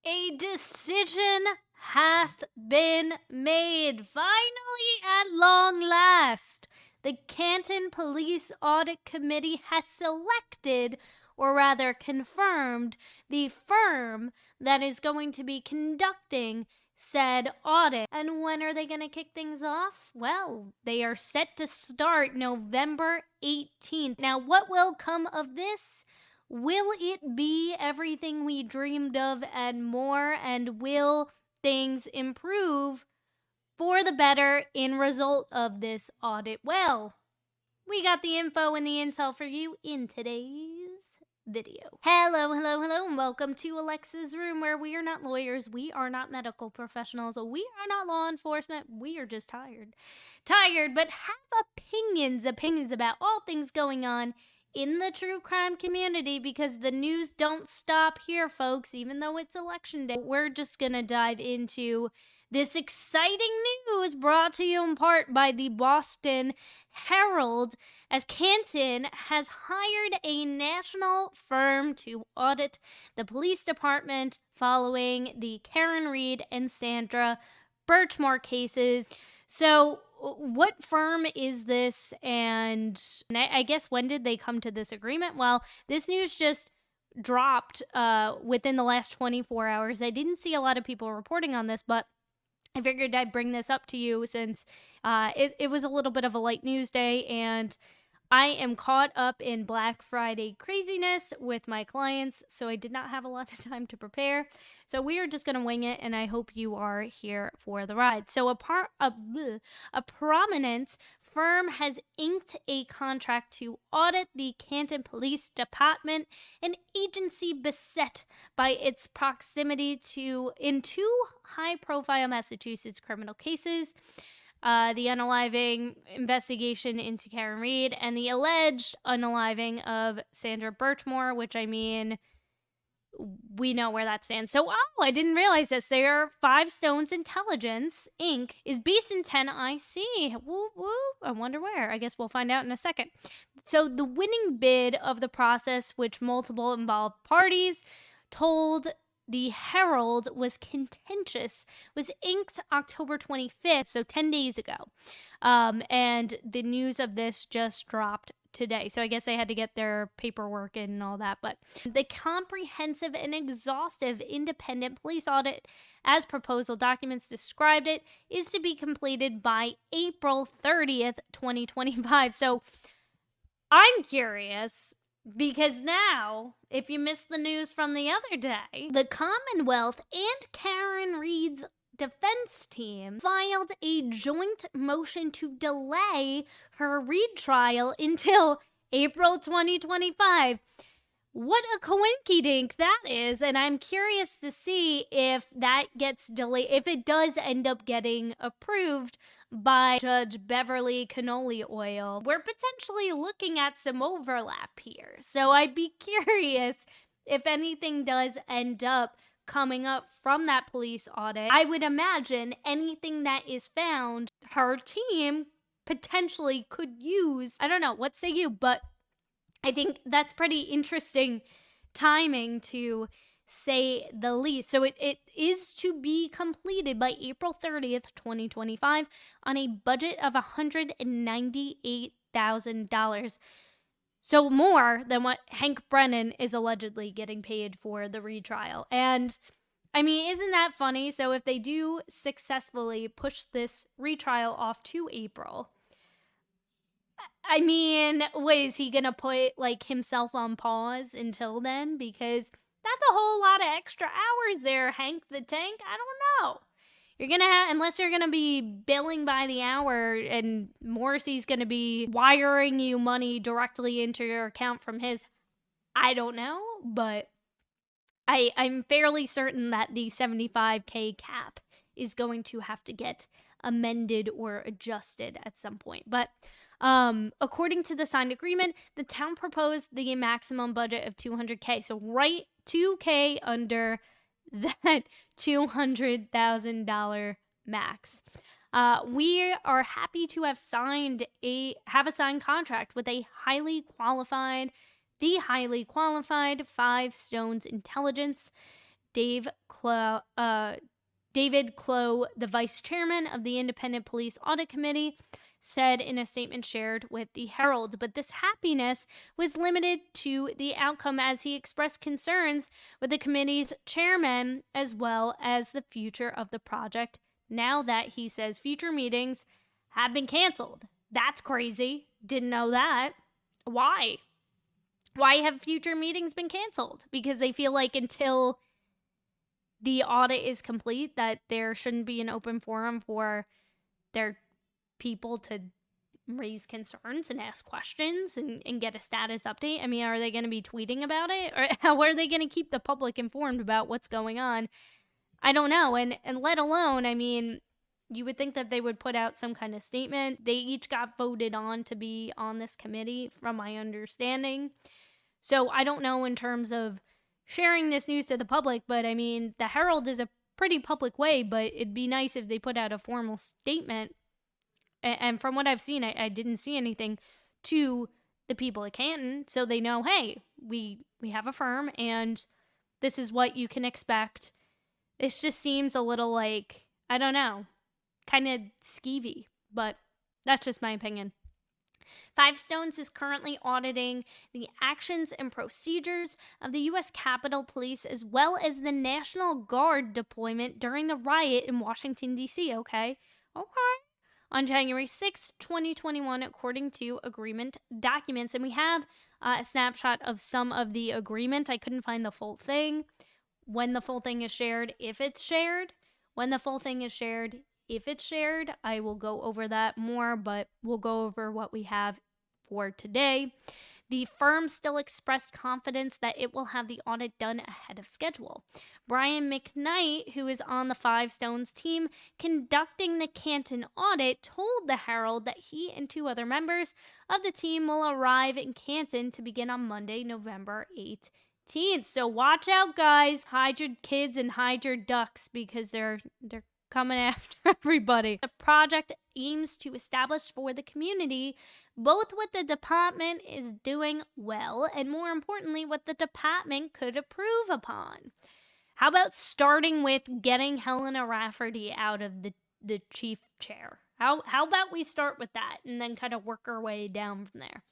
A decision hath been made, finally at long last. The Canton Police Audit Committee has selected, or rather confirmed, the firm that is going to be conducting said audit. And when are they going to kick things off? Well, they are set to start November 18th. Now, what will come of this? Will it be everything we dreamed of and more? And will things improve for the better in result of this audit? Well, we got the info and the intel for you in today's video. Hello, and welcome to Alexasrewm, where we are not lawyers, we are not medical professionals, we are not law enforcement, we are just tired, but have opinions about all things going on in the true crime community, because the news don't stop here, folks. Even though it's election day, we're just gonna dive into this exciting news brought to you in part by the Boston Herald, as Canton has hired a national firm to audit the police department following the Karen Reed and Sandra Birchmore cases. So what firm is this, and I guess when did they come to this agreement? Well, this news just dropped within the last 24 hours. I didn't see a lot of people reporting on this, but I figured I'd bring this up to you since it was a little bit of a light news day, and I am caught up in Black Friday craziness with my clients, so I did not have a lot of time to prepare. So we are just going to wing it, and I hope you are here for the ride. So a prominent firm has inked a contract to audit the Canton Police Department, an agency beset by its proximity to two high-profile Massachusetts criminal cases. The unaliving investigation into Karen Reed and the alleged unaliving of Sandra Birchmore, which, I mean, we know where that stands. So, I didn't realize this. Their Five Stones Intelligence, Inc. is based in Tennessee. Woo woo. I wonder where. I guess we'll find out in a second. So, the winning bid of the process, which multiple involved parties told the Herald was contentious, was inked October 25th, so 10 days ago. And the news of this just dropped today. So I guess they had to get their paperwork in and all that. But the comprehensive and exhaustive independent police audit, as proposal documents described it, is to be completed by April 30th, 2025. So I'm curious, because now, if you missed the news from the other day, the Commonwealth and Karen Reed's defense team filed a joint motion to delay her retrial until April 2025. What a coinkydink that is, and I'm curious to see if that gets delayed, if it does end up getting approved by Judge Beverly Cannoli Oil. We're potentially looking at some overlap here, so I'd be curious if anything does end up coming up from that police audit. I would imagine anything that is found, her team potentially could use. I don't know, what say you? But I think that's pretty interesting timing, to say the least. So it is to be completed by April 30th, 2025 on a budget of $198,000. So more than what Hank Brennan is allegedly getting paid for the retrial. And I mean, isn't that funny? So if they do successfully push this retrial off to April, I mean, what, is he gonna put like himself on pause until then? Because that's a whole lot of extra hours there, Hank the Tank. I don't know. You're gonna have, unless you're gonna be billing by the hour and Morrissey's gonna be wiring you money directly into your account from his, I don't know, but I'm fairly certain that the $75K cap is going to have to get amended or adjusted at some point. But according to the signed agreement, the town proposed the maximum budget of $200K. So right $2K under that $200,000 max. We are happy to have a signed contract with the highly qualified Five Stones Intelligence David Clow, the vice chairman of the Independent Police Audit Committee, said in a statement shared with the Herald. But this happiness was limited to the outcome, as he expressed concerns with the committee's chairman as well as the future of the project, now that he says future meetings have been canceled. That's crazy. Didn't know that. Why? Why have future meetings been canceled? Because they feel like until the audit is complete, that there shouldn't be an open forum for their people to raise concerns and ask questions and get a status update. I mean, are they going to be tweeting about it? Or how are they going to keep the public informed about what's going on? I don't know. And let alone, I mean, you would think that they would put out some kind of statement. They each got voted on to be on this committee, from my understanding. So I don't know in terms of sharing this news to the public, but I mean, the Herald is a pretty public way, but it'd be nice if they put out a formal statement. And from what I've seen, I didn't see anything to the people at Canton, so they know, hey, we have a firm, and this is what you can expect. This just seems a little like, I don't know, kind of skeevy, but that's just my opinion. Five Stones is currently auditing the actions and procedures of the U.S. Capitol Police as well as the National Guard deployment during the riot in Washington, D.C., okay? On January 6, 2021, according to agreement documents. And we have a snapshot of some of the agreement. I couldn't find the full thing. When the full thing is shared, if it's shared. When the full thing is shared, if it's shared. I will go over that more, but we'll go over what we have for today. The firm still expressed confidence that it will have the audit done ahead of schedule. Brian McKnight, who is on the Five Stones team conducting the Canton audit, told the Herald that he and two other members of the team will arrive in Canton to begin on Monday, November 18th. So watch out, guys. Hide your kids and hide your ducks, because they're coming after everybody. The project aims to establish for the community both what the department is doing well and, more importantly, what the department could improve upon. How about starting with getting Helena Rafferty out of the chief chair? How about we start with that and then kind of work our way down from there?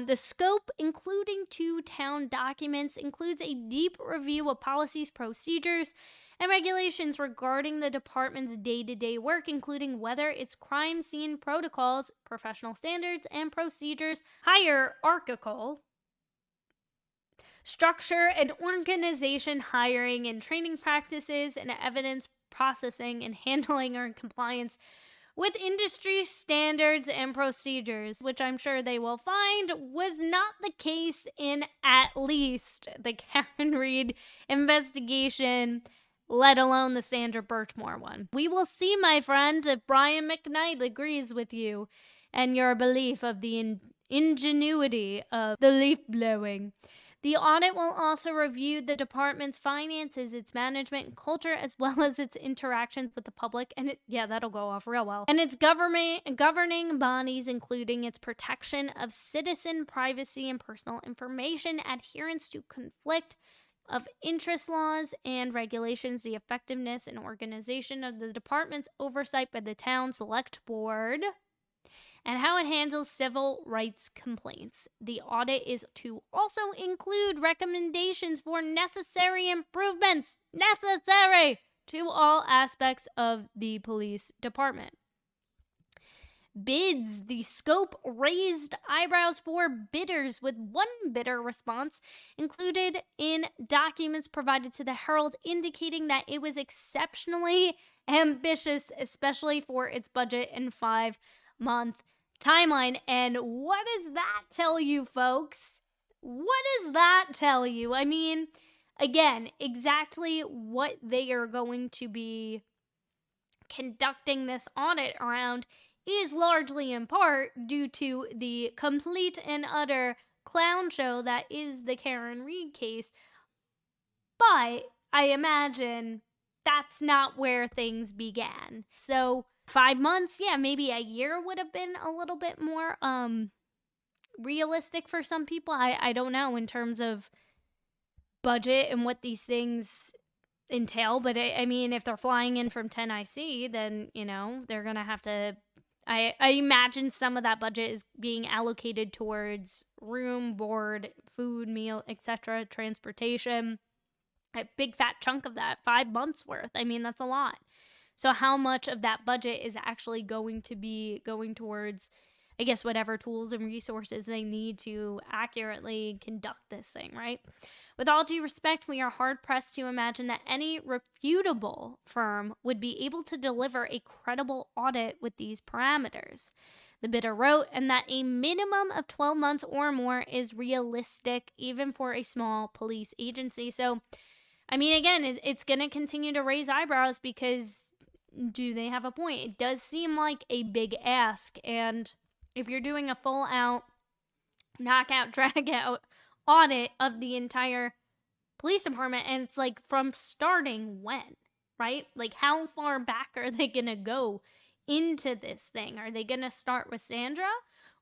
The scope, including 2 town documents, includes a deep review of policies, procedures, and regulations regarding the department's day-to-day work, including whether its crime scene protocols, professional standards, and procedures, hierarchical structure and organization, hiring and training practices, and evidence processing and handling are in compliance with industry standards and procedures, which I'm sure they will find was not the case in at least the Karen Reed investigation, let alone the Sandra Birchmore one. We will see, my friend, if Brian McKnight agrees with you and your belief of the ingenuity of the leaf blowing. The audit will also review the department's finances, its management and culture, as well as its interactions with the public. And that'll go off real well. And its governing bodies, including its protection of citizen privacy and personal information, adherence to conflict of interest laws and regulations, the effectiveness and organization of the department's oversight by the town select board, and how it handles civil rights complaints. The audit is to also include recommendations for necessary improvements to all aspects of the police department. Bids. The scope raised eyebrows for bidders, with one bidder response included in documents provided to the Herald indicating that it was exceptionally ambitious, especially for its budget and 5-month timeline. And what does that tell you, folks? What does that tell you? I mean, again, exactly what they are going to be conducting this audit around is largely in part due to the complete and utter clown show that is the Karen Reed case. But I imagine that's not where things began. So 5 months, maybe a year would have been a little bit more realistic for some people. I don't know, in terms of budget and what these things entail. But I mean, if they're flying in from 10IC, then, they're going to have to. I imagine some of that budget is being allocated towards room, board, food, meal, etc., transportation. A big fat chunk of that, 5 months worth. I mean, that's a lot. So how much of that budget is actually going to be going towards, I guess, whatever tools and resources they need to accurately conduct this thing, right? With all due respect, we are hard-pressed to imagine that any reputable firm would be able to deliver a credible audit with these parameters. The bidder wrote, and that a minimum of 12 months or more is realistic, even for a small police agency. So, I mean, again, it's going to continue to raise eyebrows because do they have a point? It does seem like a big ask. And if you're doing a full out, knockout, drag out audit of the entire police department, and it's like from starting when, right? Like, how far back are they going to go into this thing? Are they going to start with Sandra?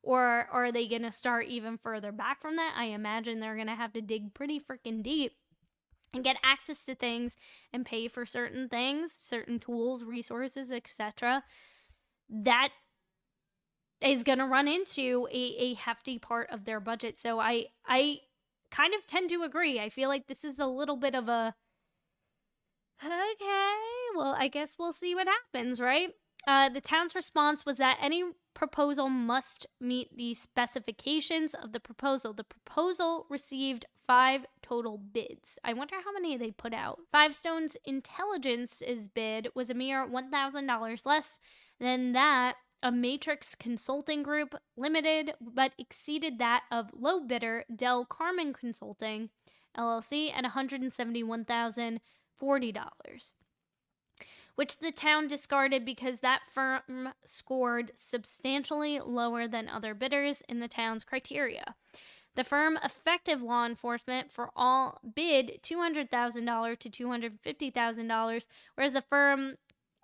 Or are they going to start even further back from that? I imagine they're going to have to dig pretty freaking deep and get access to things and pay for certain things, certain tools, resources, etc. That is going to run into a hefty part of their budget. So I kind of tend to agree. I feel like this is a little bit of a, okay, well, I guess we'll see what happens, right? The town's response was that any proposal must meet the specifications of the proposal. The proposal received 5 total bids. I wonder how many they put out. Five Stone's Intelligence's bid was a mere $1,000 less than that of Matrix Consulting Group Limited, but exceeded that of low bidder Del Carmen Consulting LLC at $171,040. which the town discarded because that firm scored substantially lower than other bidders in the town's criteria. The firm Effective Law Enforcement for All bid $200,000 to $250,000, whereas the firm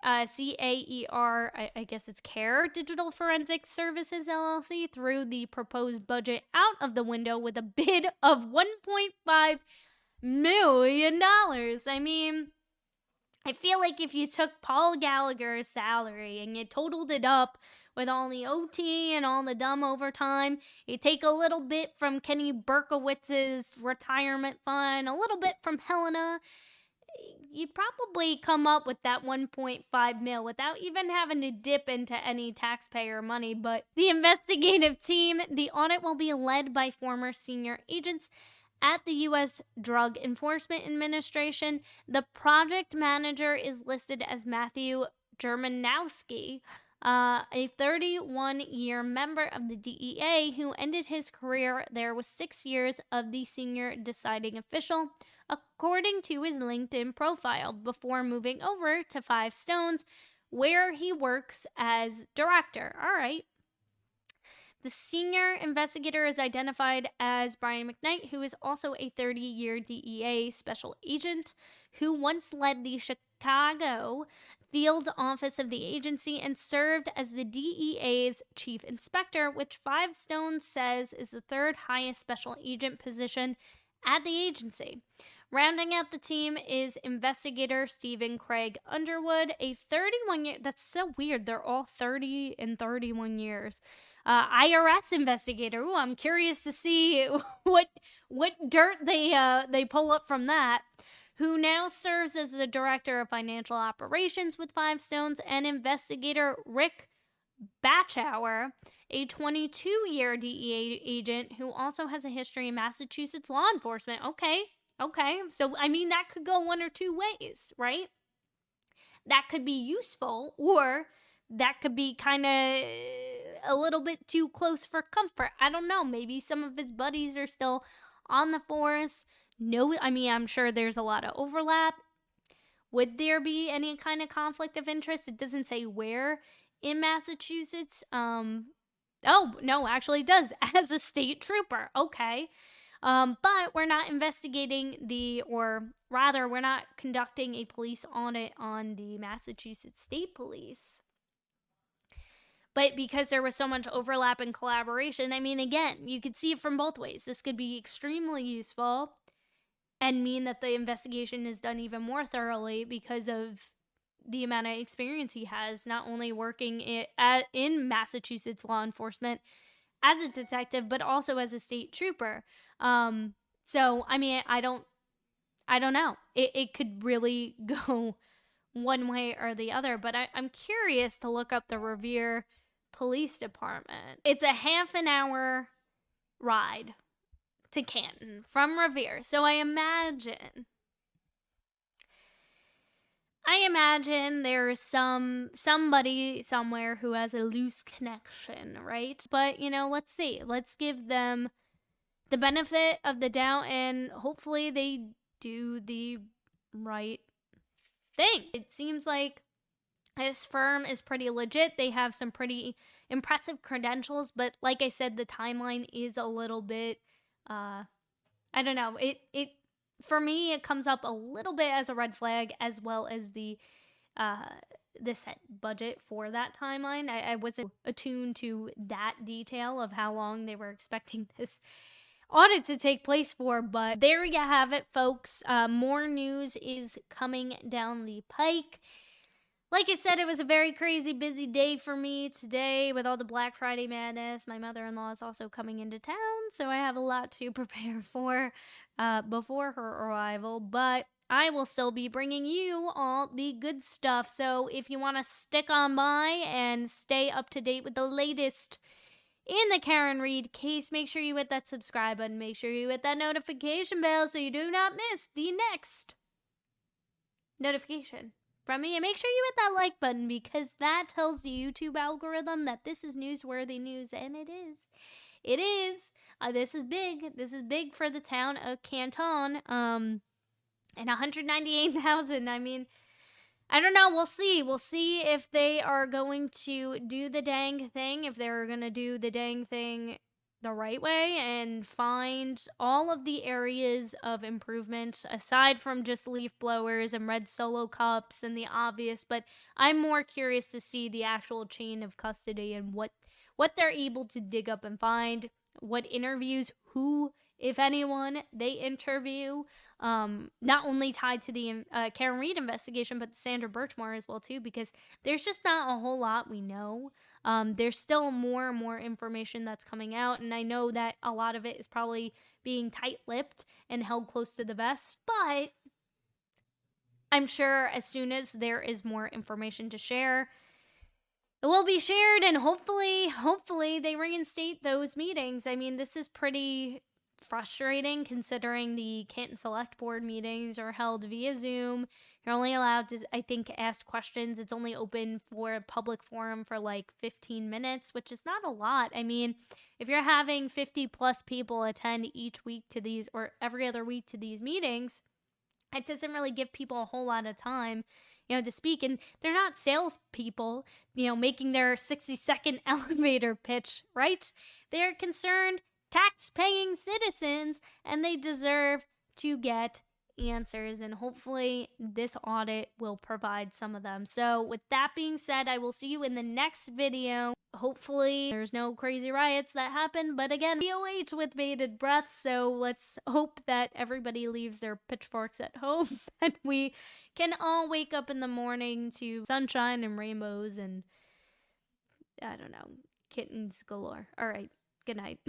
CAER, I guess it's CARE Digital Forensic Services LLC, threw the proposed budget out of the window with a bid of $1.5 million. I mean, I feel like if you took Paul Gallagher's salary and you totaled it up with all the OT and all the dumb overtime, you take a little bit from Kenny Berkowitz's retirement fund, a little bit from Helena, you'd probably come up with that 1.5 mil without even having to dip into any taxpayer money. But the investigative team, the audit will be led by former senior agents at the U.S. Drug Enforcement Administration. The project manager is listed as Matthew Germanowski, a 31-year member of the DEA who ended his career there with 6 years of the senior deciding official, according to his LinkedIn profile, before moving over to Five Stones, where he works as director. All right. The senior investigator is identified as Brian McKnight, who is also a 30-year DEA special agent who once led the Chicago field office of the agency and served as the DEA's chief inspector, which Five Stones says is the third highest special agent position at the agency. Rounding out the team is investigator Stephen Craig Underwood, a 31-year, that's so weird, they're all 30 and 31 years. IRS investigator. Ooh, I'm curious to see what dirt they pull up from that. Who now serves as the director of financial operations with Five Stones, and investigator Rick Batchower, a 22-year DEA agent who also has a history in Massachusetts law enforcement. Okay. So, I mean, that could go one or two ways, right? That could be useful, or that could be kind of a little bit too close for comfort. I don't know. Maybe some of his buddies are still on the force. No, I mean, I'm sure there's a lot of overlap. Would there be any kind of conflict of interest? It doesn't say where in Massachusetts. Oh, no, actually it does. As a state trooper. Okay. But we're not investigating we're not conducting a police audit on the Massachusetts State Police. But because there was so much overlap and collaboration, I mean, again, you could see it from both ways. This could be extremely useful. and mean that the investigation is done even more thoroughly because of the amount of experience he has, not only working in Massachusetts law enforcement as a detective, but also as a state trooper. So, I mean, I don't know. It could really go one way or the other, but I'm curious to look up the Revere Police Department. It's a half an hour ride to Canton from Revere. So I imagine there's somebody somewhere who has a loose connection, right? But, let's see. Let's give them the benefit of the doubt, and hopefully they do the right thing. It seems like this firm is pretty legit. They have some pretty impressive credentials, but like I said, the timeline is a little bit, I don't know. It for me, it comes up a little bit as a red flag, as well as the set budget for that timeline. I wasn't attuned to that detail of how long they were expecting this audit to take place for, but there you have it, folks. More news is coming down the pike. Like I said, it was a very crazy busy day for me today with all the Black Friday madness. My mother-in-law is also coming into town, so I have a lot to prepare for before her arrival, but I will still be bringing you all the good stuff. So if you want to stick on by and stay up to date with the latest in the Karen Reed case, make sure you hit that subscribe button. Make sure you hit that notification bell so you do not miss the next notification from me. And make sure you hit that like button, because that tells the YouTube algorithm that this is newsworthy news, and it is. It is. This is big. This is big for the town of Canton. And 198,000. I mean, I don't know. We'll see. We'll see if they are going to do the dang thing, if they're going to do the dang thing the right way and find all of the areas of improvement aside from just leaf blowers and red solo cups and the obvious. But I'm more curious to see the actual chain of custody and what they're able to dig up and find, what interviews, who, if anyone, they interview. Not only tied to the Karen Reed investigation, but Sandra Birchmore as well too, because there's just not a whole lot we know. There's still more and more information that's coming out, and I know that a lot of it is probably being tight-lipped and held close to the vest, but I'm sure as soon as there is more information to share, it will be shared, and hopefully they reinstate those meetings. I mean, this is pretty frustrating considering the Canton Select Board meetings are held via Zoom. You're only allowed to, I think, ask questions. It's only open for a public forum for like 15 minutes, which is not a lot. I mean, if you're having 50 plus people attend each week to these, or every other week to these meetings, it doesn't really give people a whole lot of time, to speak. And they're not salespeople, making their 60-second elevator pitch, right? They're concerned tax-paying citizens, and they deserve to get answers, and hopefully this audit will provide some of them. So with that being said, I will see you in the next video. Hopefully there's no crazy riots that happen, but again, BOH with bated breath, so let's hope that everybody leaves their pitchforks at home and we can all wake up in the morning to sunshine and rainbows and, I don't know, kittens galore. All right, good night.